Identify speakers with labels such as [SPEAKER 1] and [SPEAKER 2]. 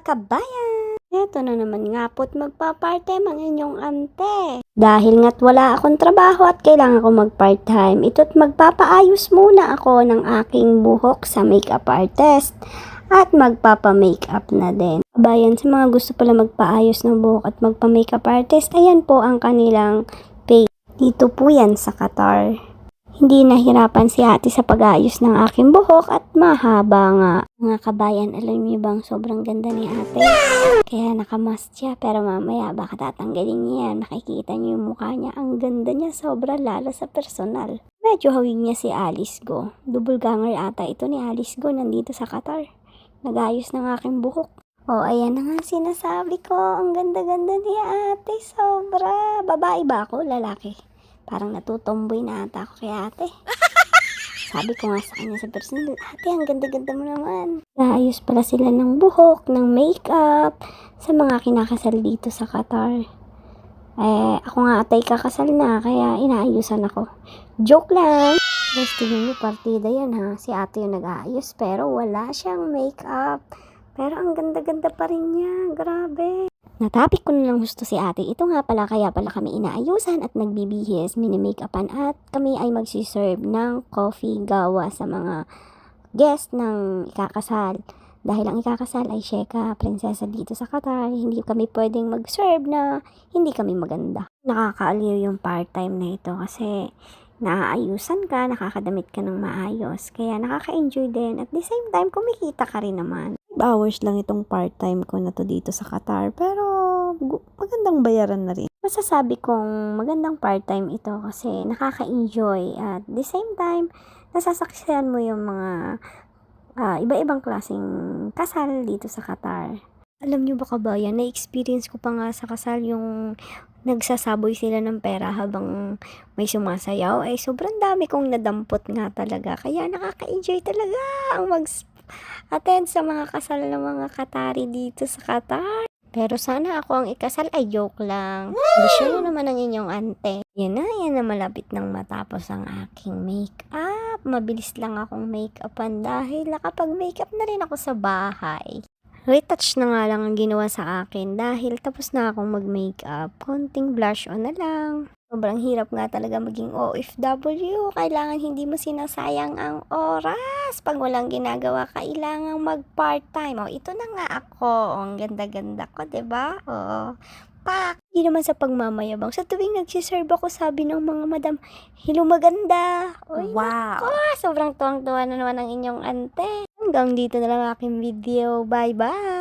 [SPEAKER 1] kabayan! Eto na naman nga po't magpa-part-time ang inyong ante. Dahil nga't wala akong trabaho at kailangan ko mag-part-time, ito't magpapaayos muna ako ng aking buhok sa makeup artist. At magpapa-makeup na din. Kabayan, sa mga gusto pala magpaayos ng buhok at magpa-makeup artist, ayan po ang kanilang page. Dito po yan sa Qatar. Hindi nahirapan si ate sa pag-aayos ng aking buhok at mahaba nga. Mga kabayan, alam niyo bang sobrang ganda ni ate? Kaya nakamask siya, pero mamaya baka tatanggalin niya yan. Makikita niyo yung mukha niya. Ang ganda niya, sobra lalo sa personal. Medyo hawig niya si Alice Go. Double ganger ata ito ni Alice Go, nandito sa Qatar. Nag-ayos ng aking buhok. Ayan na nga sinasabi ko. Ang ganda-ganda ni ate, sobra. Babae ba ako? Lalaki? Parang natutomboy na ata ako kay ate. Sabi ko nga sa kanya sa personal, ate, ang ganda-ganda mo naman. Naayos pala sila ng buhok, ng makeup, sa mga kinakasal dito sa Qatar. Ako nga atay kakasal na, kaya inaayusan ako. Joke lang. Guys, tingnan niyo, partida yan ha. Si ate yung nag-aayos, pero wala siyang makeup. Pero ang ganda-ganda pa rin niya. Grabe. Natapik ko na lang gusto si ate. Ito nga pala, kaya pala kami inaayusan at nagbibihis, mini-makeupan at kami ay magsiserve ng coffee gawa sa mga guest ng ikakasal. Dahil ang ikakasal ay Sheka, prinsesa dito sa Qatar, hindi kami pwedeng mag-serve na hindi kami maganda. Nakakaaliw yung part-time na ito kasi naaayusan ka, nakakadamit ka ng maayos. Kaya nakaka-enjoy din. At the same time, kumikita ka rin naman. 5 hours lang itong part-time ko na to dito sa Qatar. Pero magandang bayaran na rin. Masasabi kong magandang part-time ito kasi nakaka-enjoy. At the same time, nasasaksihan mo yung mga iba-ibang klaseng kasal dito sa Qatar. Alam nyo ba kabayan, na-experience ko pa nga sa kasal yung nagsasaboy sila ng pera habang may sumasayaw. Sobrang dami kong nadampot nga talaga. Kaya nakaka-enjoy talaga ang mag-attend sa mga kasal ng mga Qatari dito sa Qatar. Pero sana ako ang ikasal ay joke lang. Bisyo na naman ang inyong ante. Yan na malapit nang matapos ang aking make-up. Mabilis lang akong make-upan dahil nakapag-makeup na rin ako sa bahay. Retouch na nga lang ang ginawa sa akin dahil tapos na akong mag-makeup. Konting blush on na lang. Sobrang hirap nga talaga maging OFW. Kailangan hindi mo sinasayang ang oras. Pag walang ginagawa, kailangan mag-part-time. Ito na nga ako. Ang ganda-ganda ko, diba? Pak! Hindi naman sa pagmamayabang. Sa tuwing nagsiserve ako, sabi ng mga madam, hello, maganda. Wow! Nako, sobrang tuwang-tuwa na naman ang inyong ante. Hanggang dito na lang aking video. Bye-bye!